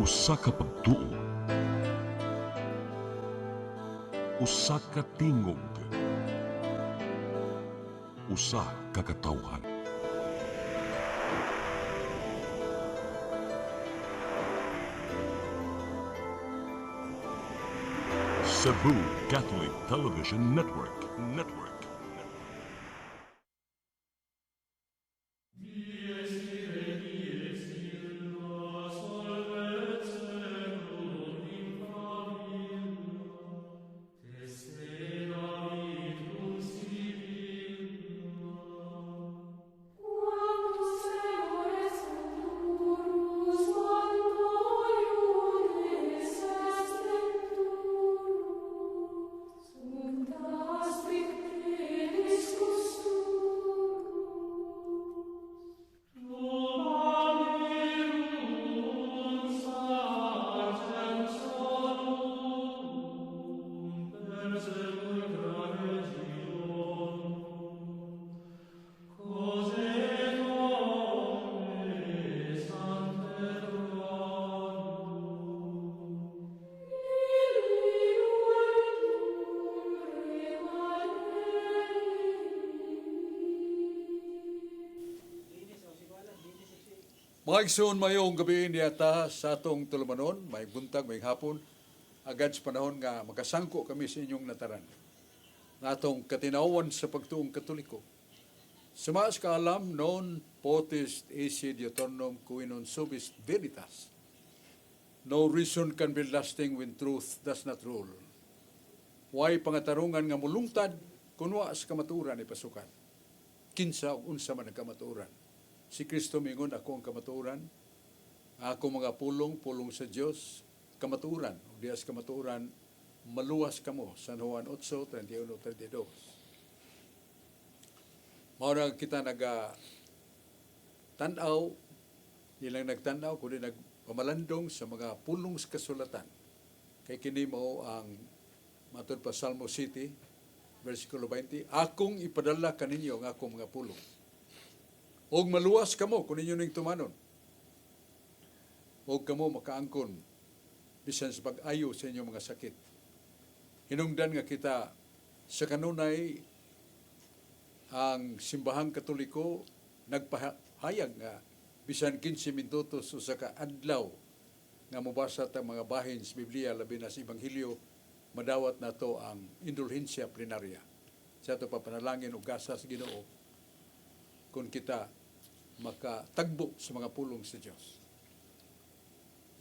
Usa ka pagtuo, usa ka tingog, usa ka katawhan. Cebu Catholic Television Network. Mga igsoon, mayong gabi niyata sa atong tulumanon, may buntag, may hapon, agad sa panahon nga makasangko kami sa inyong nataran. Na atong katinawan sa pagtuong katoliko. Sumaas kaalam non potest esse Deuteronom qui non subis veritas. No reason can be lasting when truth does not rule. Way pangatarungan nga mulungtad kung wa sa kamaturan ni pasukan. Kinsa o unsa man ang kamaturan. Si Kristo mingon, ako ang kamaturan, ako mga pulong sa Diyos, kamaturan, o dias kamaturan, maluwas kamo, San Juan 8, 31, 32. Mauna kita nag-tanaw, ilang nagtanaw, kundi nagpamalandong sa mga pulong sa kasulatan. Kay kini mo ang matod pa Salmo City, versikulo 20, akong ipadala kaninyo ang akong mga pulong. Og maluwas kamo kung ninyo ning tumanon. Og kamo makaangkon bisan sa pag-ayo sa inyong mga sakit. Hinungdan nga kita sa kanunay ang simbahang katoliko nagpahayag nga bisan 15 minutos usa ka adlaw nga mobasa ta mga bahin sa Biblia labi na sa Ebanghelyo madawat nato ang indulhensya plenarya. Sa ato papanalangin og gasa sa Ginoo kung kita makatagbo sa mga pulong sa Diyos.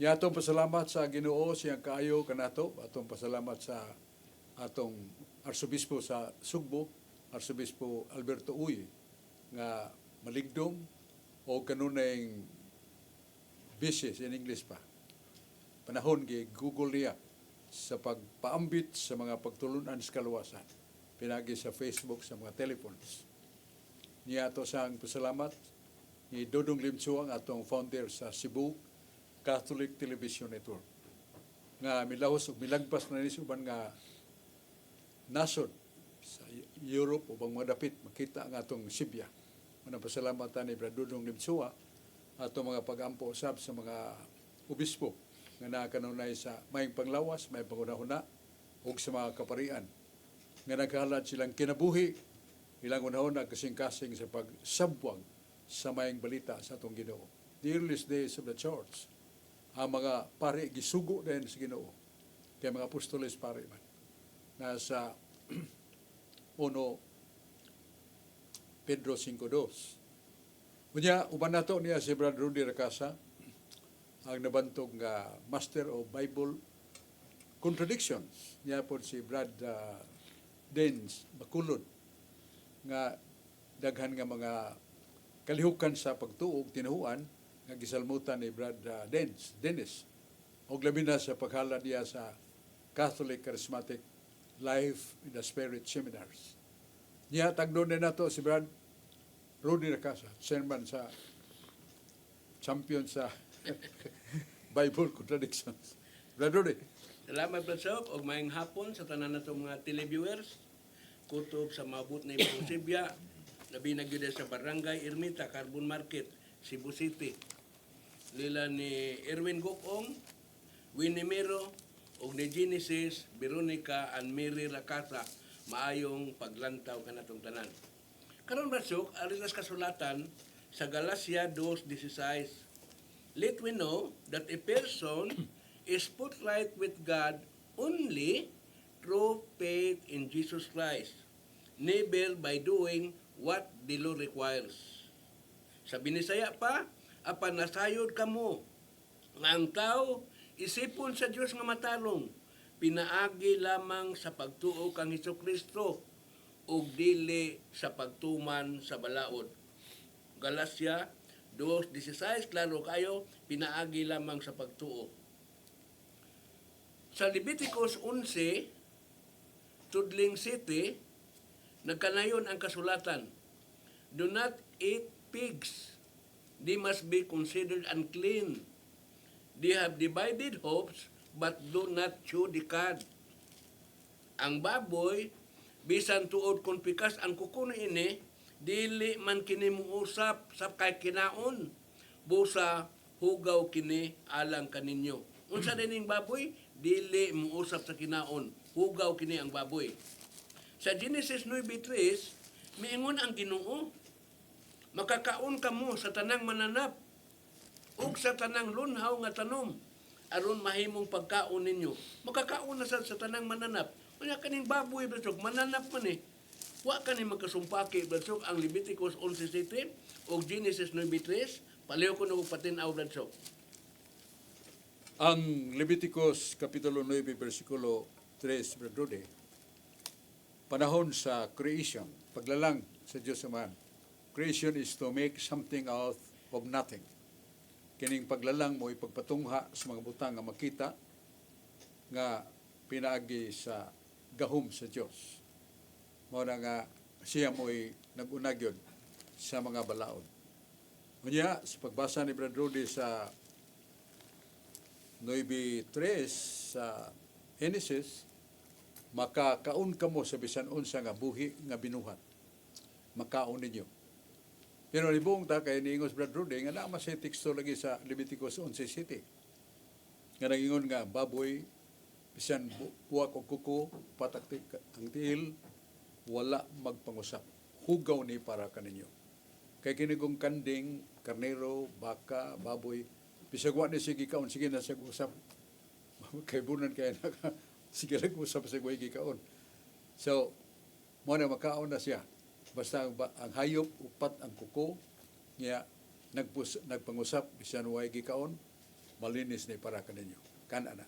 Atong pasalamat sa Ginoo siyang kaayo kanato, atong pasalamat sa atong Arsobispo sa Sugbo, Arsobispo Alberto Uy, nga maligdom o kanunay business in English pa. Panahon gi Google niya sa pagpaambit sa mga pagtulunan sa kaluwasan, pinagi sa Facebook, sa mga telephones. Niya ato sang pasalamat ni Dodong Limsuang, atong founder sa Cebu Catholic Television Network. Nga milahos o milagpas na nisuban nga nasod sa Europe o bang madapit makita ang atong Sibya. Manang pasalamatan ni Brad Dodong Limsua atong mga pag-ampo usab sa mga obispo nga nakakanunay sa may panglawas, may pangunahuna o sa mga kaparian nga naghalad silang kinabuhi ilang unahon na kasing-kasing sa pagsabwag sa mayang balita sa atong Ginoo. The earliest days of the church, ang mga pari gisugo din sa Ginoo. Kaya mga apostoles pari man. Nasa 1 Pedro 5:2. Unya, uban nato niya si Brad Rudy Racasa, ang nabantog nga Master of Bible Contradictions. Niya po si Brad Dens Bakulod, nga daghan nga mga kalihukan sa pagtuog, tinuhuan, nga gisalmutan ni Brad Dennis. O labi na sa paghalad niya sa Catholic Charismatic Life in the Spirit Seminars. Niya, tagdoon din nato si Brad Rudy Racasa, chairman sa champion sa Bible Contradictions. Brad Rudy. Salamat Brad Sok, og maayong hapon sa tanan natong mga televiewers. Kutob sa mabut na ibang Sibya, labi na gyud sa Barangay Ermita, Carbon Market, Cebu City. nila ni Erwin Gokong, Winnie Miro, ug ni Genesis, Veronica, and Mary Rakata, maayong paglantaw kanatong tanan. Karon Bratsok, arilas kasulatan sa Galacia 2:16. Let we know that a person is put right with God only through faith in Jesus Christ, never by doing what the law requires. Sa Binisaya pa, apan nasayod kamo nga ang tao isipon sa Dios nga matarong, pinaagi lamang sa pagtuo kang Hesukristo ug dili sa pagtuman sa balaod. Galacia 2:16, klaro kayo, pinaagi lamang sa pagtuo. Sa Leviticus 11, tudling 7, nagkanayon ang kasulatan, do not eat pigs. They must be considered unclean. They have divided hooves, but do not chew the cud. Ang baboy, bisan tuod kung pikas ang kukuno ini, dili man kini muusap sa kay kinaon. Busa, hugaw kini alang kaninyo. Unsa dining baboy, dili muusap sa kinaon. Hugaw kini ang baboy. Sa Genesis 9:3, miingon ang Ginoo, makakaon kamo sa tanang mananap ug sa tanang lunhaw nga tanom aron mahimong pagkaon ninyo. Makakaon na sa tanang mananap. Unya kaning baboy Bratsok, mananap man eh. Wa kani magkasumpaki Bratsok ang Leviticus 11:7 ug Genesis 9:3. Paliw ko na patin-aw Bratsok. Ang Leviticus Kapitulo 9, versikulo 3, Brad Rudy, panahon sa creation, paglalang sa Diyos Amahan. Creation is to make something out of nothing. Kining paglalang mo ipagpatungha sa mga butang nga makita nga pinaagi sa gahom sa Dios. Mao na nga siya mo'y nag-unag yun sa mga balaod. Unya, sa pagbasa ni Brad Rudy sa 9:3 sa Genesis, makakaon kamo sa bisan unsa nga buhi nga binuhat. Makaon ninyo. Pero libong ta kay niingos Brad Rudy nga naa sa teksto lagi sa Leviticus 11:7. Nga nagingon nga baboy bisan buwak og kuko patak ang tiil wala magpangusap. Hugaw ni para kaninyo. Kay kinigong kanding, karnero, baka, baboy, bisag wa ni sige kaon sige na sa usap. Kay bunan kay naka sige lang usap sa guway gikaon. So mo na makaon na siya. Basta ang hayop, upat ang kuko, niya nagpangusap, bisan way gikaon, malinis ni para kaninyo. Kana na.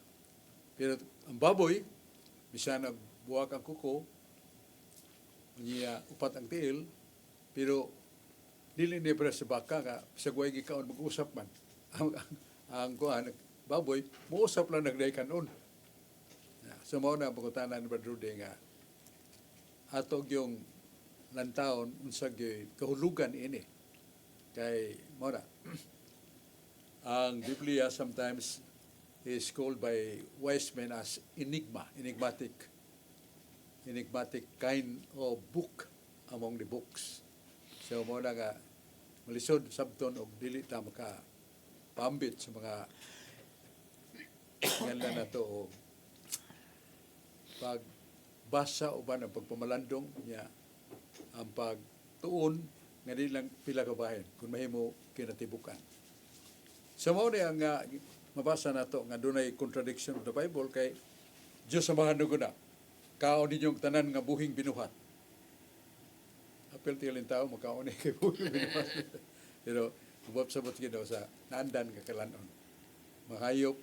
Pero ang baboy, bisan nagbuwak ang kuko, niya upat ang tiil, pero dili ni para sa baka nga, sa way gikaon mag-usap man. ang kuhan, baboy, muusap lang nagday kanon. So mao na pagkutanan ni Brad Rudy nga, atog yung lantaon unsag kahulugan ini kay mora ang Biblia sometimes is called by wise men as enigmatic kind of book among the books. So mora nga malisod sabton og dili ta maka pambit sa mga ngalan nato o pagbasa uban ang pagpamalandong niya ang pagtuon nga di lang pila ka bahin kung mahimo kinatibukan. So mao ni ang mabasa nato nga dunay contradiction of the Bible kay Dios sa mga nuguna. Kaon ninyong tanan nga buhing binuhat. Apel tilin tao makaon ni kay buhing binuhat. Pero ubab sabot gid sa naandan nga kalanon. Mahayop,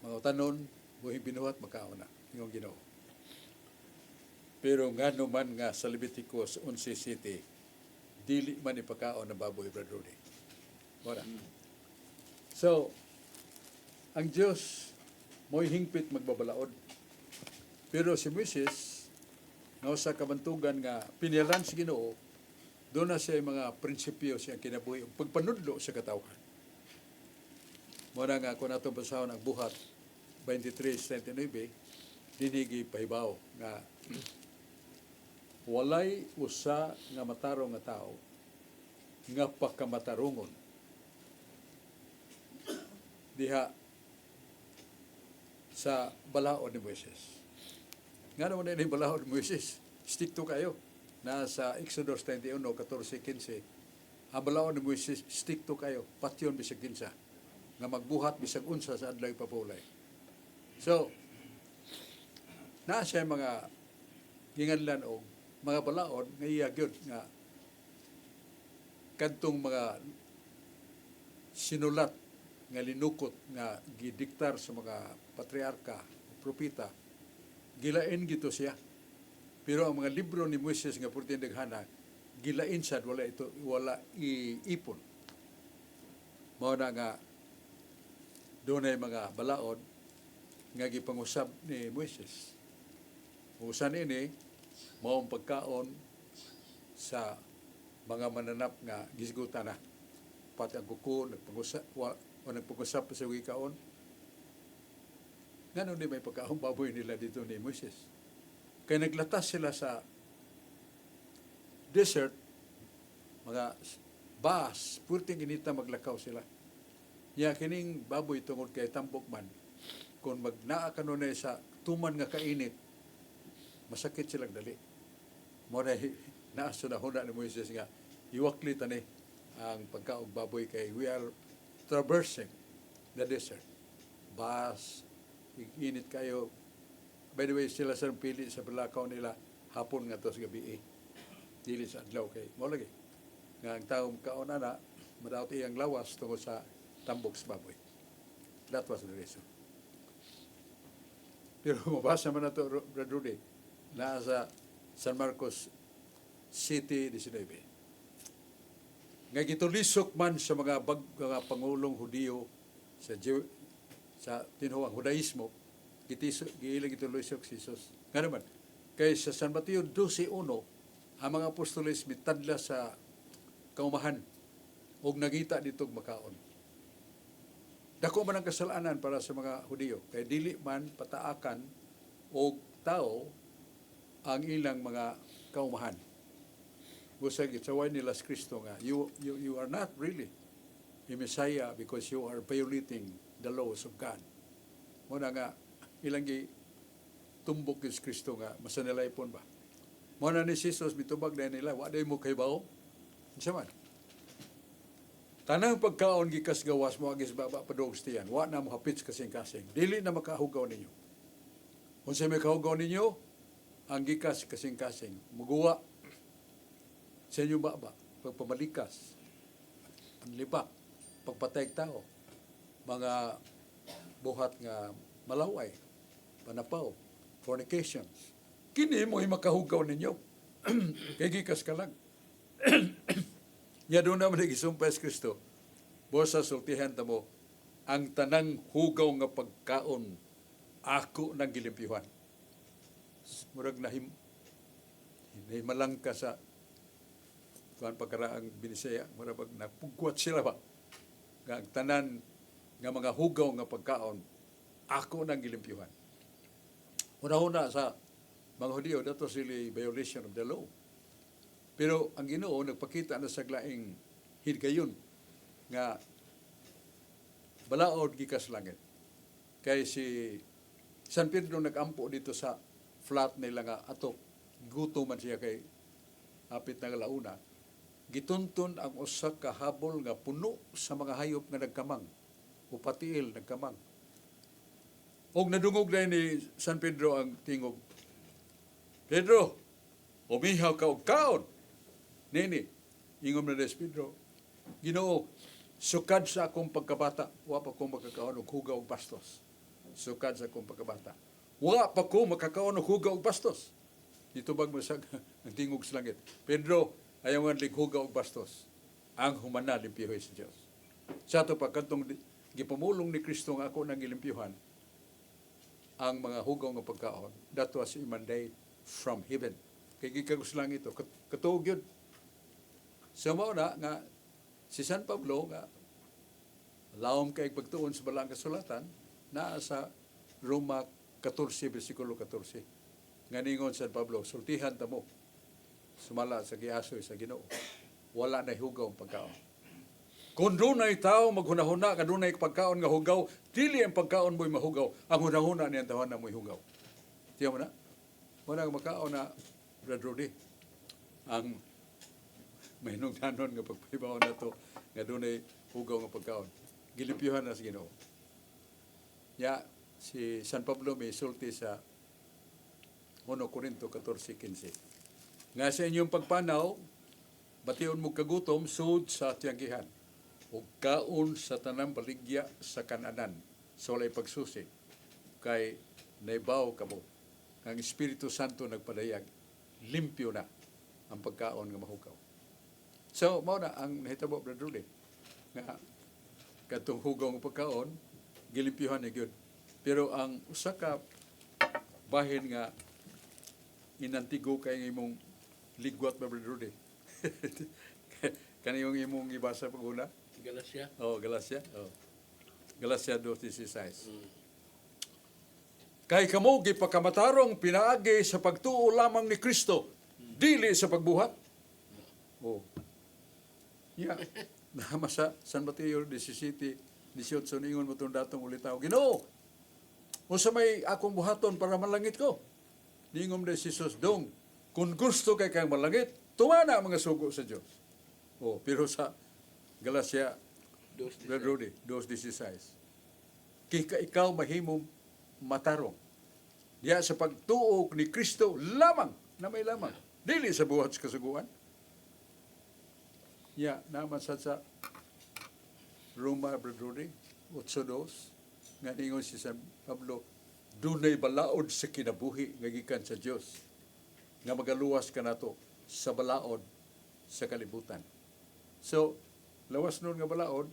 mga tanon, buhing binuhat makaon na. Ingong Ginoo. Pero nga naman nga sa Leviticus 11:7, dili man ipakaon na baboy, Brad Rudy. Wala. So, ang Diyos mo'y hingpit magbabalaod. Pero si Moses, nga sa kabantugan nga pinilan si Ginoo, doon na siya mga prinsipyo siyang kinabuhi, pagpanudlo sa katawhan. Muna nga, kung natong basahon ang buhat, 23:39, dinigi pahibaw nga walay usa nga matarong nga tao nga pakamatarungon diha sa balaod ni Moises. Nga naman na balaod ni Moises, stick to kayo. Nasa Exodus 31, 14, 15, ang balaod ni Moises, stick to kayo, patyon bisag kinsa, nga magbuhat bisag unsa sa adlaw papulay. So, naa siya mga ginganlan o mga balaod nga iya gyud nga kadtong mga sinulat nga linukot nga gidiktar sa mga patriarka o propeta, gilain gito siya. Pero ang mga libro ni Moises nga purteng daghana, gilain sad, wala iipon. Mao na nga dunay mga balaod nga gipangusab ni Moises. Usan ini mao ang pagkaon sa mga mananap nga gisgutan na. Pati ang kuko nagpangusap sa wikaon. Ngano di may pagkaon baboy nila dito ni Moises. Kaya naglatas sila sa desert, mga bas, purting inita maglakaw sila. Ya kining baboy tungod kay tambok man, kung magnaa kanunay sa tuman nga kainit, masakit silang dali. Mo na naaso na huna ni Moises nga iwakli tani ang pagkaog baboy kay we are traversing the desert. Bas, init kayo. By the way, sila sa pili sa balakaw nila hapon nga tos gabi dili sa adlaw kay mo lagi nga ang taong kaon ana madawat iyang lawas tungod sa tambok sa baboy. That was the reason. Pero mabasa man na ito, Brad Rudy, na sa San Marcos City 19. Nga gitulisok man sa mga pangulong Hudiyo sa tinuhang Judaismo, giilang gitulisok si Jesus. Nga naman, kay sa San Mateo 12:1, ang mga apostoles mitadla sa kaumahan o nagita ditong makaon. Dako man ang kasalanan para sa mga Hudiyo, kay dili man pataakan o tao ang ilang mga kaumahan. Busag itsaway nila sa Kristo nga, you are not really a Messiah because you are violating the laws of God. Muna nga, ilang tumbok sa Kristo nga, masanilay pon ba? Muna ni Jesus, mitubag na nila, waday mo kay bao? Isa man. Tanang pagkaon gikas gawas mo agis baba padog stiyan, wa na mo hapits kasing-kasing. Dili na makahugaw ninyo. Kung sa may kahugaw ninyo, ang gikas kasing-kasing, muguwa sa inyo baba, pagpamalikas, panlipak, pagpatayag tao, mga buhat nga malaway, panapaw, fornications. Kini mo makahugaw ninyo. Kay gikas ka lang. Ya doon naman nagisumpay sa Kristo. Bosa sultihan ta mo, ang tanang hugaw nga pagkaon, ako nang gilimpyuhan. Murag nahimalang ka sa kuan pagkaraang binisaya, murag napugwat sila ba? Nga ang tanan nga mga hugaw nga pagkaon, ako nang gilimpyuhan. Una-una sa mga Hudiyo, dato sila violation of the law. Pero ang Ginoo nagpakita na sa glaing hidgayon nga balaod gikas langit. Kay si San Pedro nagampo dito sa flat nila nga ato, guto man siya kay hapit na launa. Gituntun ang usa ka habol nga puno sa mga hayop nga nagkamang o patiil nagkamang. Og nadungog na ni San Pedro ang tingog, Pedro, umihaw ka og kaon. Nini, ingom na des Pedro, Ginoo, sukad sa akong pagkabata, wa pa ko makakaon og hugaw og bastos. Sukad sa akong pagkabata. Wa pa ko makakaon og hugaw og bastos. Ditubag mo sa ang tingog sa langit. Pedro, ayaw nga lighugaw og bastos. Ang humana limpiyuhay sa Diyos. Sa ito pa, kantong gipamulong ni Kristo nga ako nang ilimpyuhan ang mga hugaw nga pagkaon. That was a mandate from heaven. Kaya gikagos lang ito. Katuog yun. So mao na nga si San Pablo nga lawom kay pagtuon sa balang kasulatan naa sa Roma 14 bersikulo 14. Nga ningon San Pablo, sultihan ta mo sumala sa giasoy sa Ginoo. Wala na hugaw ang pagkaon. Kung dunay tao maghunahuna nga dunay pagkaon nga hugaw, dili ang pagkaon mo'y mahugaw. Ang hunahuna niyang tawanan mo'y hugaw. Tiyo mo na? Wala nga makaon na Brad Rudy. Ang mahinungdanon nga pagpaibaw na to nga dunay hugaw nga pagkaon. Gilimpyuhan na sa Ginoo. Ya, si San Pablo may sulti sa 1 Corinto 14:15. Nga sa inyong pagpanaw, bation mo kagutom sud sa tiyagihan. Ug kaon sa tanang baligya sa kananan. Sa walay pagsusi. Kay naibaw kamo. Ang Espiritu Santo nagpadayag. Limpyo na ang pagkaon nga mahugaw. So, mao na ang nahitabo, Brad Rudy. Nga, katong hugaw nga pagkaon, gilimpyuhan na yun. Pero ang usa ka bahin nga inantigo kay ng imong ligwat, Brad Rudy. Kaniyong imong ibasa pag-una? Galacia. Oh, Galacia. Oh. Galacia 2:16. Kay kamo gipakamatarong pinaagi sa pagtuo lamang ni Kristo, dili sa pagbuhat. Oh. Yeah. Nama sa San Mateo 17:18 ningon mo tong datong ulitaw. Ginoo, unsa may akong buhaton para malangit ko? Ningon de Jesus dong, kung gusto kay kang malangit, tumana ang mga sugo sa Dios. Oh, pero sa Galacia, Brad Rudy, 2:16. Kika ikaw mahimong matarong. Diya sa pagtuog ni Kristo lamang, na may lamang. Dili sa buhat sa kasuguan. Ya, naman sa Roma, Brad Rudy, 8:2, nga ningon si San Pablo, dunay balaod sa kinabuhi nga gikan sa Dios nga magaluwas ka nato sa balaod sa kalibutan. So, lawas nun nga balaod,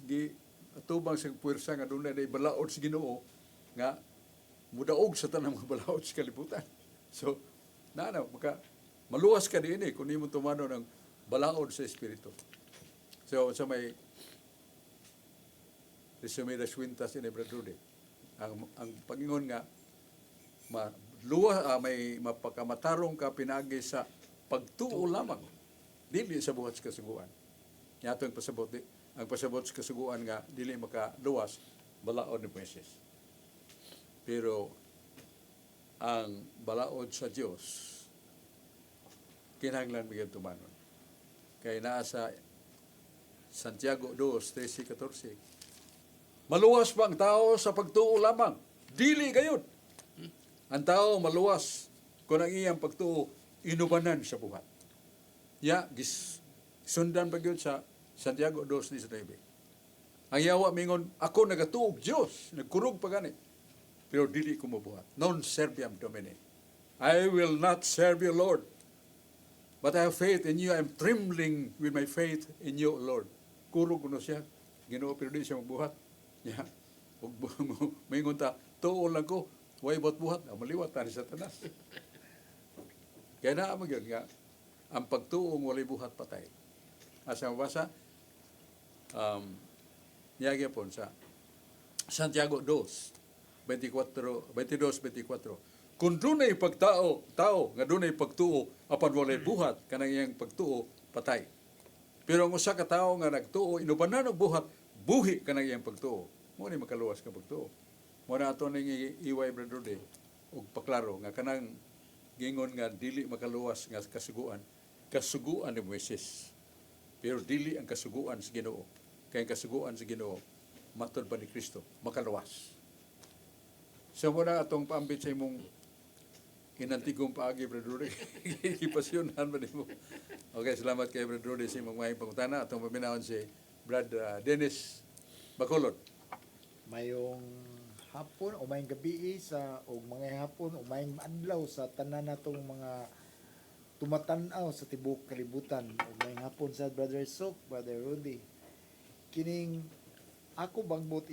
gi atubang sa puwersa nga dunay na balaod sa Ginoo nga mudaog sa tanang mga balaod sa kalibutan. So, maka maluwas ka din kung imo tumano ng balaod sa Espiritu. So, sa may resume das Wintas in Brad Rudy, ang Panginoon nga may mapakamatarong ka pinagi sa pagtuo lamang, dili sa buhat sa kasuguan. Yato ang pasabot sa kasuguan nga dili makaluwas balaod ni Moises. Pero ang balaod sa Dios kinahanglan bigyan tumanon. Kay naa sa Santiago 2:13-14. Maluwas ba ang tao sa pagtuo lamang? Dili gayud. Ang tao maluwas kung ang iyang pagtuo inubanan sa buhat. Ya, sundan pa yun sa Santiago 2:19. Ang yawa mingon, ako nagatuog Diyos, nagkurog pa gani. Pero dili ko mabuhat. Non serviam Domine. I will not serve you, Lord. But I have faith in you. I am trembling with my faith in you, Lord. Kurog ko na siya. Ginoo, pero di siya mabuhat. Ya, mingon ta, tuo lang ko. Way buhat-buhat. Maliwat ta ni Satanas. Kaya na yun nga, ang pagtuong walay buhat patay. Asa mabasa, niyagya po sa Santiago 22:24. Kung dunay pagtao, nga dunay pagtuo, apan walay buhat, kanang iyang pagtuo, patay. Pero ang usa ka tawo nga nagtuo, inubanan og buhat, buhi kanang iyang pagtuo. Mo ni makaluwas ka pagtuo. Mo na ato ning iway Brad Rudy, og paklaro nga kanang gingon nga dili makaluwas nga kasuguan ni Moises. Pero dili ang kasuguan sa Ginoo. Kay ang kasuguan sa Ginoo matud pa ni Kristo makaluwas. So mo na atong paambit sa imong inantigong paagi, Brad Rudy. Ipasyonan ba nimo? Okay, salamat kay Brad Rudy sa imong maayong pangutana. Atong paminawon si Brad Dennis Bacolod. Mayong hapon o mayong gabi o mga hapon o mayong adlaw sa tanan natong mga tumatanaw sa tibok kalibutan o mayong hapon sa Brother Sok, Brother Rudy. Kining ako bang but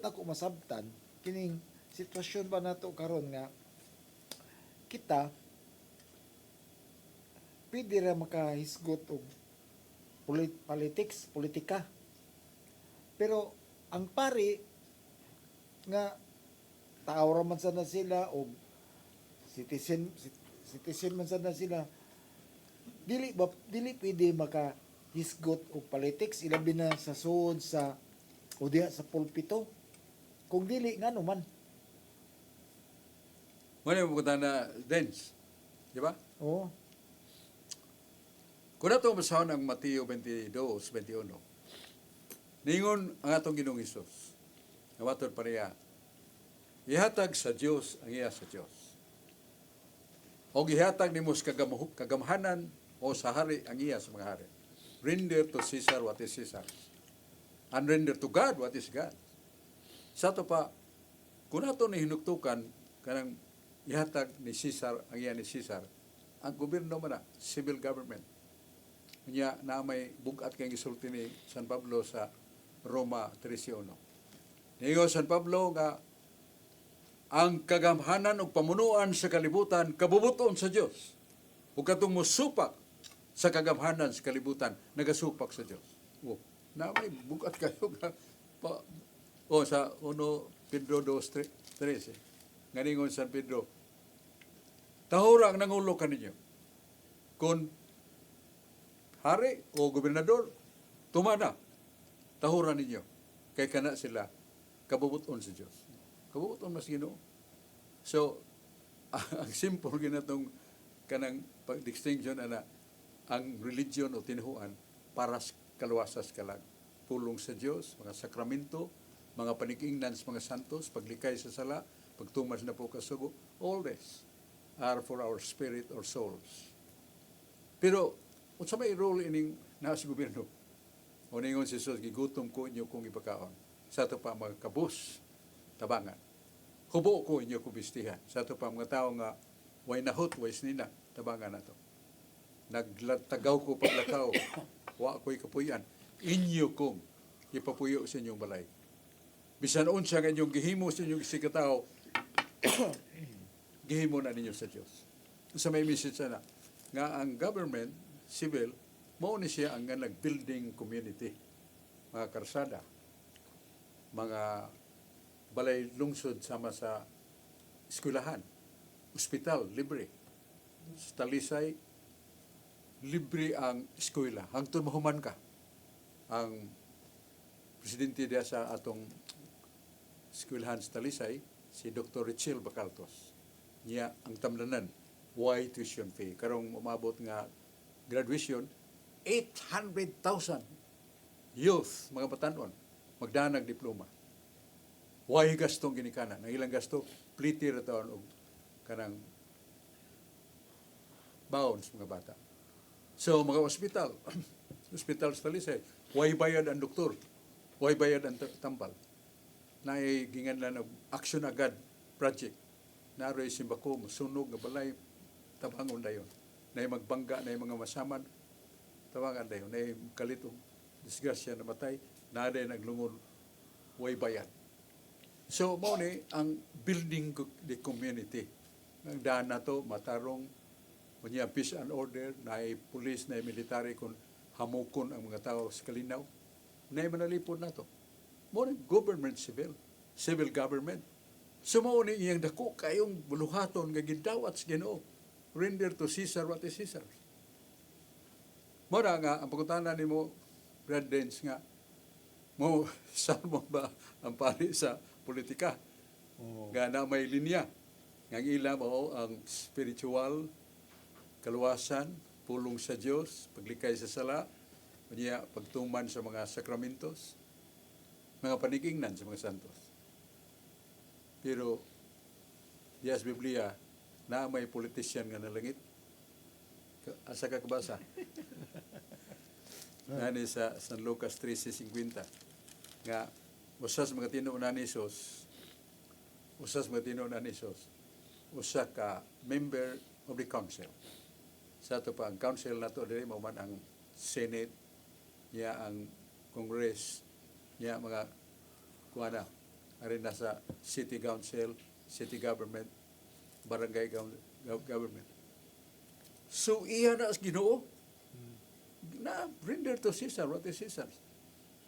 ako masabtan kining sitwasyon ba nato karon nga kita pwede ra makahisgot og politika. Pero ang pari nga tao ra man sana sila o citizen man sana sila dili pwede hisgot o politics ilabi na sa suod sa o diha sa pulpito. Kung dili nga man. Muna yung pupunta na dance. Di ba? Oo. Kung nato masahon ang Mateo 22, 21, ningon ang atong Ginoong Hesus, nga matod pa niya, ihatag sa Dios ang iya sa Dios. O ihatag nimo sa kagamhanan o sa hari ang iya sa mga hari. Render to Caesar what is Caesar. And render to God what is God. Sa to pa, kung nato ni hinuktukan kanang ihatag ni Caesar ang iya ni Caesar, ang gobyerno man na, civil government. Kanya na may bugat kang gisulti ni San Pablo sa Roma 13:1. Niyo San Pablo nga ang kagamhanan ug pamunuan sa kalibutan kabubuton sa Dios. Ug katong mosupak sa kagamhanan sa kalibutan nagasupak sa Dios. Oh, na may bugat kayo nga sa 1 Pedro 2:13. Nganingon San Pedro, tahura ang nangulo kaninyo. Kung hari o gobernador, tumana, tahuran ninyo. Kay kana sila, kabubuton sa Diyos. Kabubuton mas Ginoo. So, ang simple ginatong kanang distinction ana, ang religion o tinuhuan para sa kaluwasas kalag. Pulong sa Diyos, mga sakramento, mga panikingnan sa mga santos, paglikay sa sala, pagtumas na po kasugo, all this are for our spirit or souls. Pero, unsa may role ining nasa gobyerno? O ningon si Jesus, gigutom ko inyo kung ipakaon. Sa ito pa mga kabus, tabangan. Hubo ko inyo kubistihan. Sa ito pa mga tao nga, way nahot, way snina, tabangan na to. Nagtagaw ko paglakaw, wa ko'y kapuyan. Inyo kong ipapuyo sa inyong balay. Bisan unsa nga inyong gihimo sa inyong sikataw, gihimo na ninyo sa Diyos. Sa may message na, nga ang government, civil, mao ni siya ang nag-building community. Mga karsada, mga balay lungsod sama sa eskwelahan, ospital, libre. Sa Talisay, libre ang eskwela. Hangtod mahuman ka. Ang presidente diya sa atong eskwelahan sa Talisay, si Dr. Richel Bacaltos. Niya ang tamlanan, why tuition fee. Karong umabot nga graduation, 800,000 youth, mga batanon, magdanag diploma. Why gastong ginikana? Nang ilang gasto, pliti rataon og kanang bounds mga bata. So, mga ospital, ospital sa Talisay, why bayad ang doktor? Why bayad ang tambal? Naay ginganlan og action agad project. Naroy simbako, sunog nga balay, tabangon dayon. Naay magbangga, naay mga masaman, tabangan dayon. Naay kalitong disgrasya na matay, naay naglungod, way bayad. So, mao ni ang building the community. Ang daan na to, matarong, kunya peace and order, naay police, naay military, kung hamukon ang mga tao sa kalinaw, naay manalipod na to. Mao ni government civil government. So, mao ni iyang dako kayong buluhaton nga gidawat sa Ginoo. Render to Caesar what is Caesar. Mao nga ang pagkutanan nimo Brad Dance nga mo salmo ba ang pari sa politika. Nga na may linya. Nga ila mao ang spiritual, kaluwasan, pulong sa Dios, paglikay sa sala, niya pagtuman sa mga sakramentos, mga panikingnan sa mga santos. Pero dias Biblia na may politician nga nalangit. Asa ka kabasa? Nani sa San Lucas 13:50 nga usas mga tinuunan ni Jesus, usa ka member of the council. Sa ito pa, ang council na ito, dili mo man ang Senate, niya ang Congress, niya mga kuwana, arin na sa city council, city government, barangay government. So, iya na as Ginoo, na render to Caesar, what is Caesar?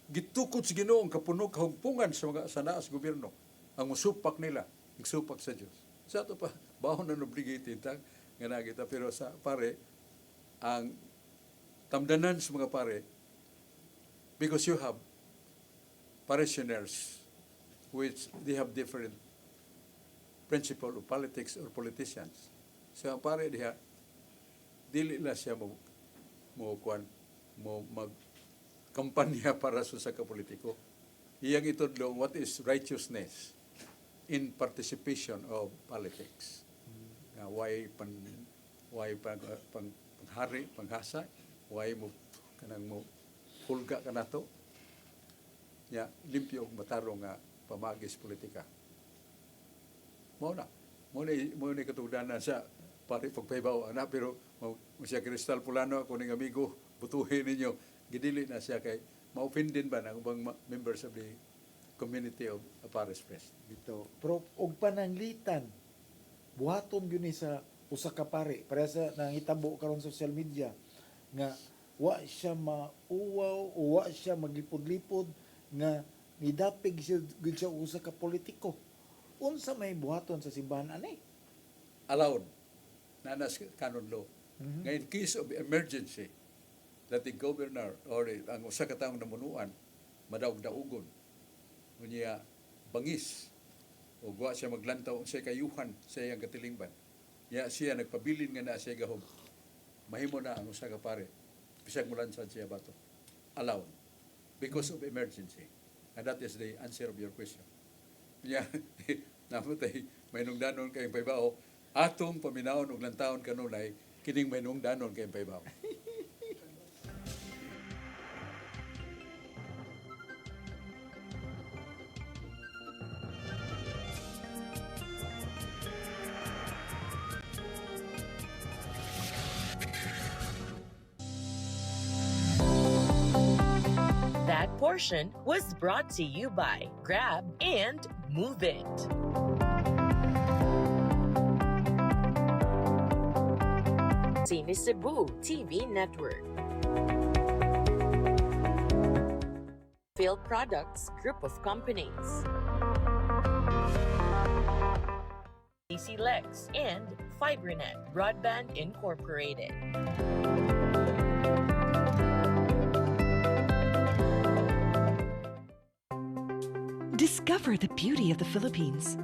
Gitukod sa Ginoo ang kapunog kahugpungan sa mga sanaas gobyerno. Ang musupak nila, nagsupak sa Diyos. Sa ito pa, bahon na obligated nga na kita. Pero sa pare, ang tamdanan sa mga pare, because you have parishioners which they have different principle of politics or politicians. So ang pare diha, dili na siya mo mag kampanya para sa kapolitiko. Iyang itudlo what is righteousness in participation of politics. Nga why panghari, panghasa, why mo kanang mo pulga kanato. Ya, limpyo og matarong nga pamagis politika. Mo na katugdanan sa pare pagpaybaw ana pero mo siya Cristal Pulano ako ning amigo butuhin ninyo gidili na siya kay ma-offended ba ng ubang members of the community of Paris Press. Dito. Pero og pananglitan, buhaton yun sa usa ka pare para sa nangitabo karon sa social media nga wa siya mauwaw o wa siya maglipod-lipod nga nidapig siya gud sa usa ka politiko. Unsa may buhaton sa simbahan ani? Allowed nanas canon law. Nga in case of emergency that the governor or ang usa ka taong namunuan madaog-daugon unya bangis o wa siya maglantaw sa kayuhan sa iyang katilingban. Ya siya nagpabilin nga na siya gahom. Mahimo na ang usa ka pare bisag mulan sa siya bato. Allowed because of emergency. And that is the answer of your question. Ya namatay may nungdanon kay paybaw atong paminawon og lantawon kanunay kining may nungdanon kay paybaw. That portion was brought to you by Grab and Move It. Cine Cebu TV Network. Phil Products Group of Companies. DC Lex and FiberNet Broadband Incorporated. Discover the beauty of the Philippines.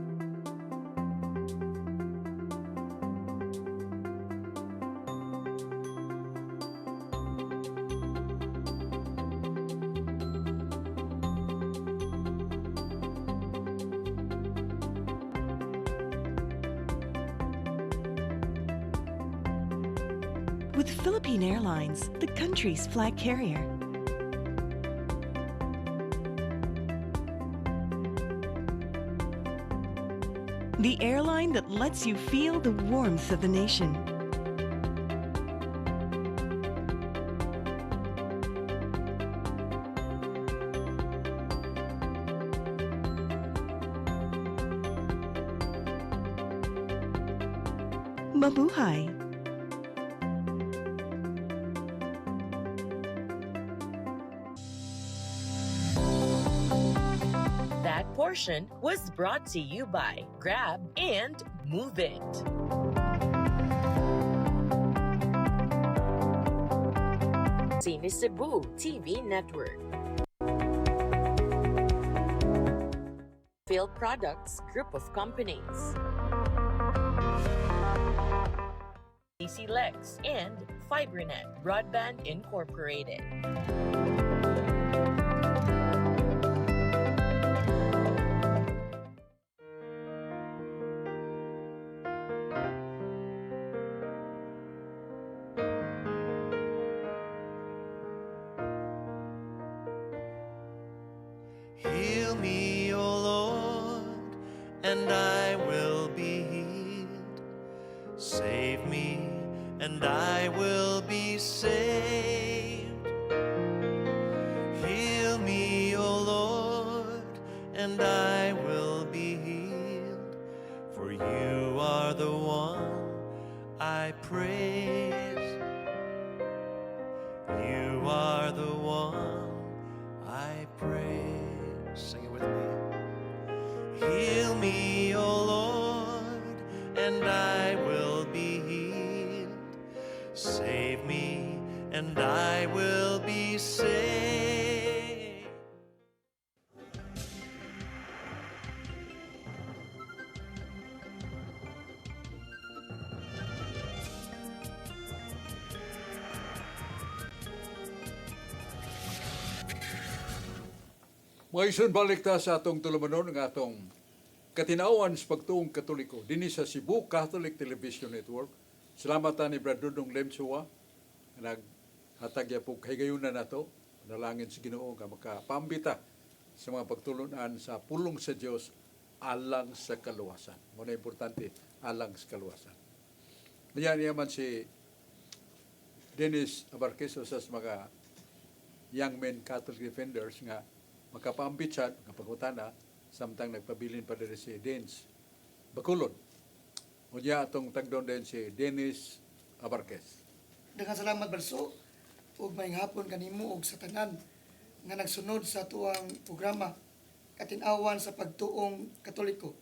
With Philippine Airlines, the country's flag carrier. The airline that lets you feel the warmth of the nation. Mabuhay! That portion was brought to you by Grab and Move It. Cine Cebu TV Network. Phil Products Group of Companies. DC Lex and FiberNet Broadband Incorporated. Heal me, O Lord, and I will be healed. Save me, and I will be saved. Heal me, O Lord, and I will be healed. For you are the one I praise. You are the one I praise. Sing it with me. Heal me, O Lord, and I will be healed. Save me, and I will be saved. Mga isun balik ta sa atong tulumanon ng atong katinawan sa pagtuong Katoliko dinhi sa Cebu Catholic Television Network. Salamat ta ni Brad Dudong Lemsua na naghatag ya po kahigayunan nato. Nalangin sa Ginoo nga makapambita sa mga pagtulunan sa pulong sa Dios alang sa kaluwasan. Muna importante, alang sa kaluwasan. Niya man si Dennis Abarquez sa mga young men Catholic defenders nga makapambit siya, makapagutana, samtang nagpabilin pa rin si Dens Bacolod. Unya atong tagdon din si Dennis Abarquez. Daghang salamat Barso ug maayong hapon kanimo ug sa tanan nga nagsunod sa tuwang programa Katin-awan sa pagtuong Katoliko.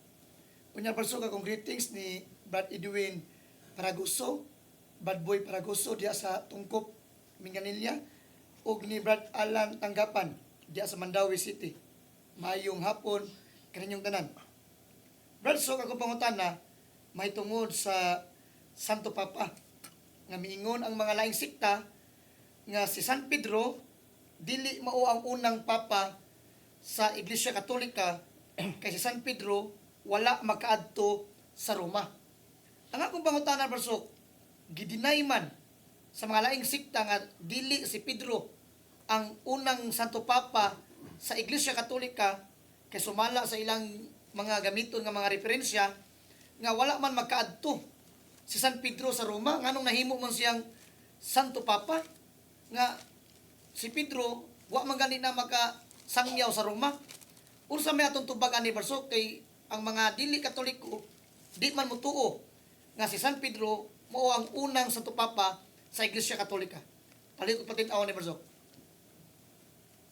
Unya Barso akong greetings ni Brad Edwin Paraguso, Bad Boy Paraguso diya sa Tungkop, Minganilla, ug ni Brad Alan Tanggapan diya sa Mandawi City. Maayong hapon kaninyong tanan. Brad, so ako pangutana may tungod sa Santo Papa nga miingon ang mga laing sikta nga si San Pedro dili mao ang unang papa sa Iglesia Katolika kay si San Pedro wala makaadto sa Roma. Ang akong pangutanan Barsok, gidinay man sa mga laing sikta nga dili si Pedro ang unang Santo Papa sa Iglesia Katolika kay sumala sa ilang mga gamiton nga mga referensya nga wala man makaadto si San Pedro sa Roma nganong nahimo man siyang Santo Papa nga si Pedro wa man gani na makasangyaw sa Roma. Unsa may atong tubagan ni Barsok kay ang mga dili Katoliko di man mutuo nga si San Pedro mao ang unang Santo Papa sa Iglesia Katolika. Palit ko patin awan ni Barsok.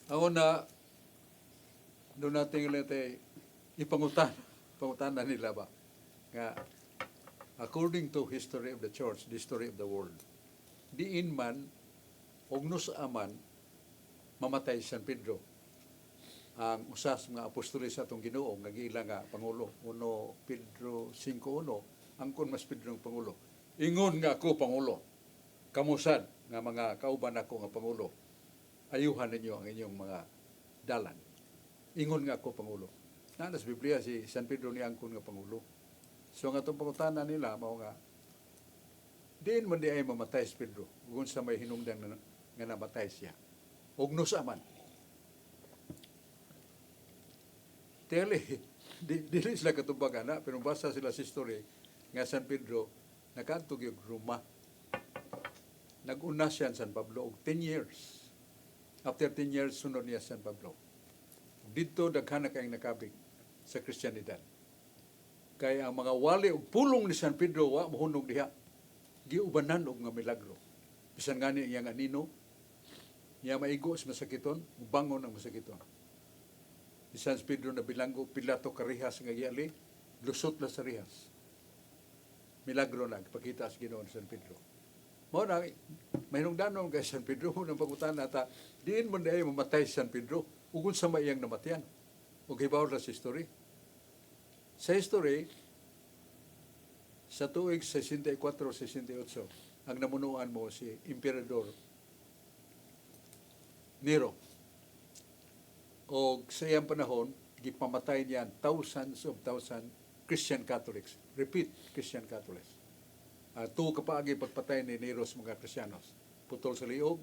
Ako na doon natin ulit ipangutanan nila ba nga according to history of the church, the history of the world, diin man og nusaman mamatay si San Pedro ang usas mga apostoles sa atong Ginoo nga giila nga pangulo. Uno Pedro 5:1 angkon mas Pedro ang pangulo. Ingon nga ako pangulo. Kamusad nga mga kauban ako nga pangulo. Ayuhan ninyo ang inyong mga dalan. Ingon nga ako pangulo. Na sa Biblia si San Pedro ni angkon nga pangulo. So nga itong pangutana nila, mao nga, diin man di ay mamatay si Pedro, kung sa may hinungdan nga namatay siya. Ug nusa man. Tele, dili sila katubagan na, pero basa sila sa history nga San Pedro, nakantog yung Roma. Nag-una siya San Pablo, og 10 years. After 10 years, sunod niya San Pablo. Dito, daghan na kayong nakabig sa Kristyanidad. Kaya ang mga wali og pulong ni San Pedro wa mohunong diha giubanan og nga milagro. Bisan gani iyang anino, iya maigo sa masakiton, bangon ang masakiton. Si San Pedro na bilanggo pilato karihas nga giali, lusot na sa rihas. Milagro na ipakita sa Ginoo ni San Pedro. Mao na may hinungdanon kay San Pedro nang pagutan nata, diin mo dai mamatay si San Pedro ug unsa may iyang namatayan. Ug hibaw ra sa history. Sa history, sa tuig 64-68, ang namunuan mo si Emperador Nero. O sa iyang panahon, gipamatay niya thousands of Christian Catholics. Repeat, Christian Catholics. Tuo kapaagi pagpatay ni Nero sa mga Kristiyanos. Putol sa liog,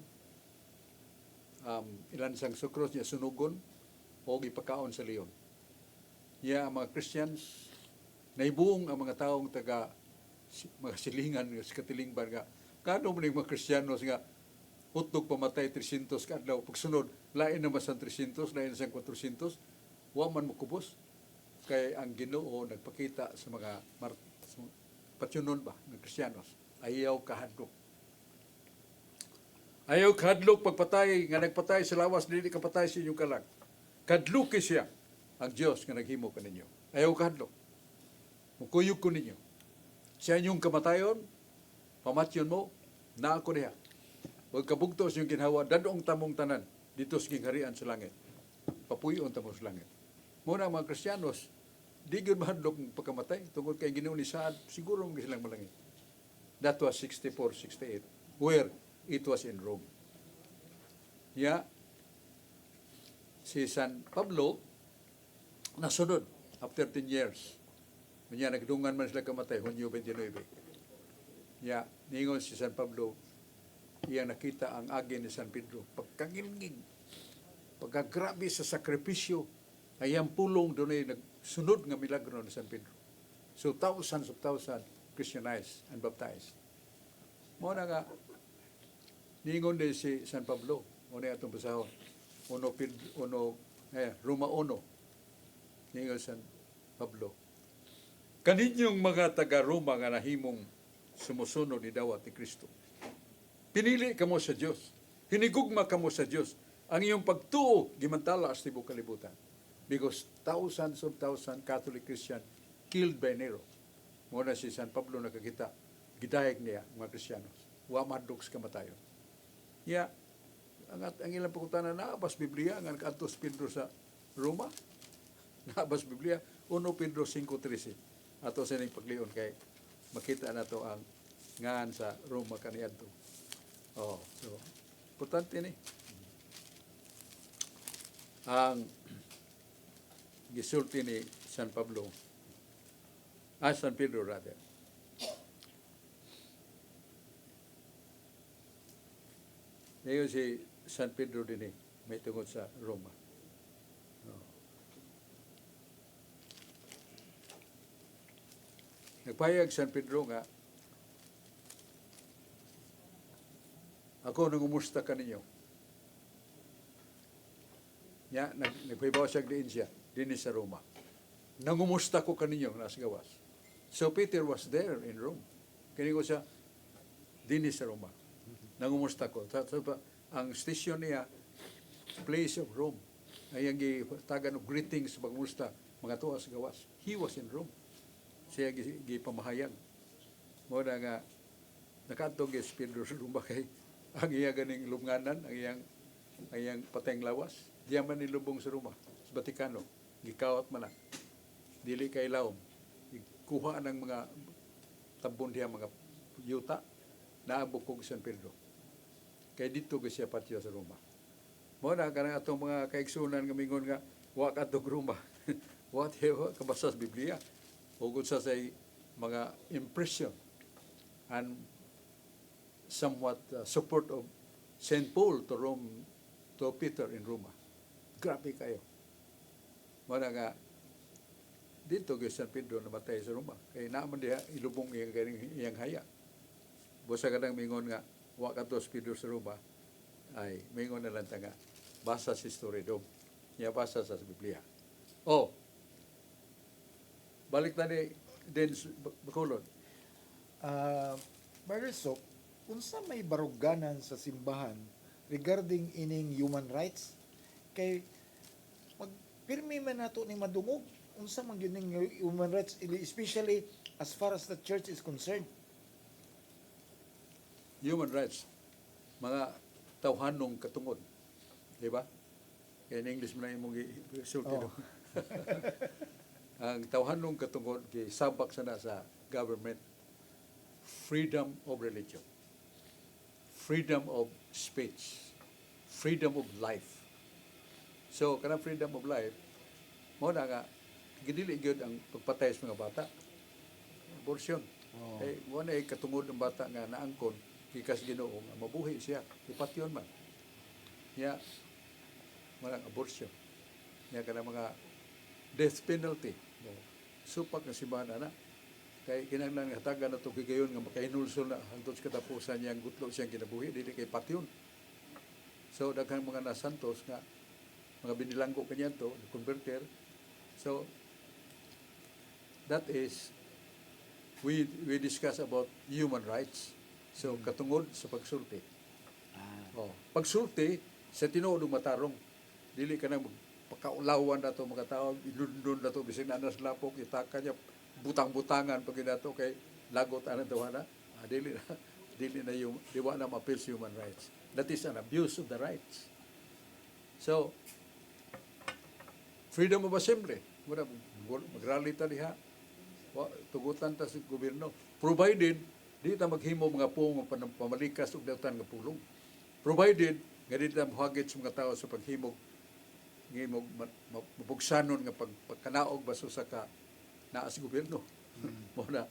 ilan sang sukros niya sunugon, o ipakaon sa leon. Niya ang mga Christians, naibuong ang mga taong taga mga silingan sa katilingban nga kano man mga Kristiyanos nga hutog pamatay 300 kadlaw pagsunod lain naman sa 300 lain sa 400 wa man mukubos kay ang Ginoo nagpakita sa mga patyonon ba ng Kristiyanos ayaw kahadlok pagpatay nga nagpatay sa lawas dili kapatay sa inyong kalag kadlok siya ang Diyos nga naghimo kaninyo. Ayaw kahadlok. Mukuyog ko ninyo. Sa inyong kamatayon, pamatyon mo, na ako diha. Huwag kabugto sa inyong ginhawa, dadong tamong tanan, dito sa gingharian sa langit. Papuyon tamong sa langit. Muna mga Kristiyanos, di gyud mahadlok ng pagkamatay, tungkol kay Ginoo ni Saad, siguro mga silang malangit. That was 64-68, where it was in Rome. Yeah, si San Pablo nasunod after 10 years. Kanya nagdungan man sila kamatay, Hunyo 29. Ya, ningon si San Pablo, iya nakita ang agi ni San Pedro. Pagkangilngig, pagkagrabe sa sakripisyo, ay ang pulong doon ay nagsunod nga milagro ni San Pedro. So thousands of Christianized and baptized. Mo na nga, ningon din si San Pablo, muna itong basahon, Roma 1, ningon San Pablo. Kaninyong mga taga-Roma nga nahimong sumusunod ni dawat ni Kristo. Pinili kamo sa Dios. Hinigugma kamo sa Dios. Ang iyong pagtuo gimantala sa tibuok kalibutan. Because thousands of Catholic Christian killed by Nero. Muna si San Pablo nakakita, gidayeg niya mga Kristiyanos. Wa madok sa kamatayon. Ya, ang ilang pagkutanan na abas Biblia, nga nakaantos Pedro sa Roma. Naabas Biblia, 1 Pedro 5:13. Ato sa ning paglion kay makita na to ang ngaan sa Roma kaniadto. Oh, so importante ni. Ang gisulti ni San Pablo, San Pedro rather. Ngayon si San Pedro din may tungod sa Roma. Nagpayag San Pedro nga, ako nangumusta ka ninyo. Nya, nagpaybaw siya diin siya, din sa Roma. Nangumusta ko kaninyo nasa gawas. So Peter was there in Rome. Kini ko siya, din sa Roma. Nangumusta ko. Ang station niya, place of Rome. Ay ang tagan of greetings, pagmusta, mga tuwa sa gawas. He was in Rome. Siya gipamahayag. Mo na nga nakadtog si Pedro sa Roma kay ang iya ganing lubnganan, ang iyang patayng lawas. Diya man nilubong sa Roma, sa Vatikano. Gikawat man na. Dili kay lawom. Kuha ng mga tabon diya, mga yuta, naabok kog San Pedro. Kay dito ko siya patyo sa Roma. Mo na kanang atong mga kaigsunan nga mingon nga wa kadtog Roma. What kabasa sa Biblia? Ugod sa say mga impression and somewhat support of St. Paul to Rome, to Peter in Roma. Grabe kayo. Mana nga, dito kay San Pedro namatay sa Roma. Kaya naman diha, ilubong iyang haya. Busa ka nang mingon nga, wa ka to Pedro sa Roma, ay mingon na lang nga, basa sa story do. Niya basa sa Biblia. Oh, balik na ni Dens Bacolod. Brother Sok, unsa may baruganan sa simbahan regarding ining human rights? Kay magpirmi man nato ni madungog unsa man gyud ning human rights, especially as far as the church is concerned. Human rights, mga tawhanong katungod. Di ba? Kaya in English mo na yung sulti. Oh. Ang tawhanong katungod, sabak sana sa government, freedom of religion, freedom of speech, freedom of life. So, kanang freedom of life, mo na nga, gidili gyud ang pagpatay sa mga bata. Abortion. Oh. Wala ay katungod ng bata nga naangkon, kikas Ginoo nga mabuhi siya, ipatyon man. Niya, walang abortion. Niya kanang mga death penalty. Supak na simbahan ana. Kay kinahanglan nga hatagan na ito gigayon nga makahinulsol na hangtod sa katapusan niya ang gutlo siyang kinabuhi, dili kay patyon. So, daghang mga nasantos nga, mga binilanggo kanyan to, converter. So, that is, we discuss about human rights. So, katungod sa pagsulti. Pagsulti, sa tinuod ng matarong, dili ka na pagkaulawan na ito mga tao, ilundon na ito, bisig na anas lapok, itaka niya, butang-butangan pag ito kay lagot anang tawana. Dili na yung, diwa na ma-appeal sa human rights. That is an abuse of the rights. So, freedom of assembly. Mag-rally ta diha. Tugutan ta sa gobyerno. Provided, di ta maghimo mga pong pamalikas o dautan nga pulong. Provided, nga di ta mahagit sa mga tao sa paghimog ngayon mabugsanon nga pagkanaog baso sa ka naa sa gobyerno. Mo na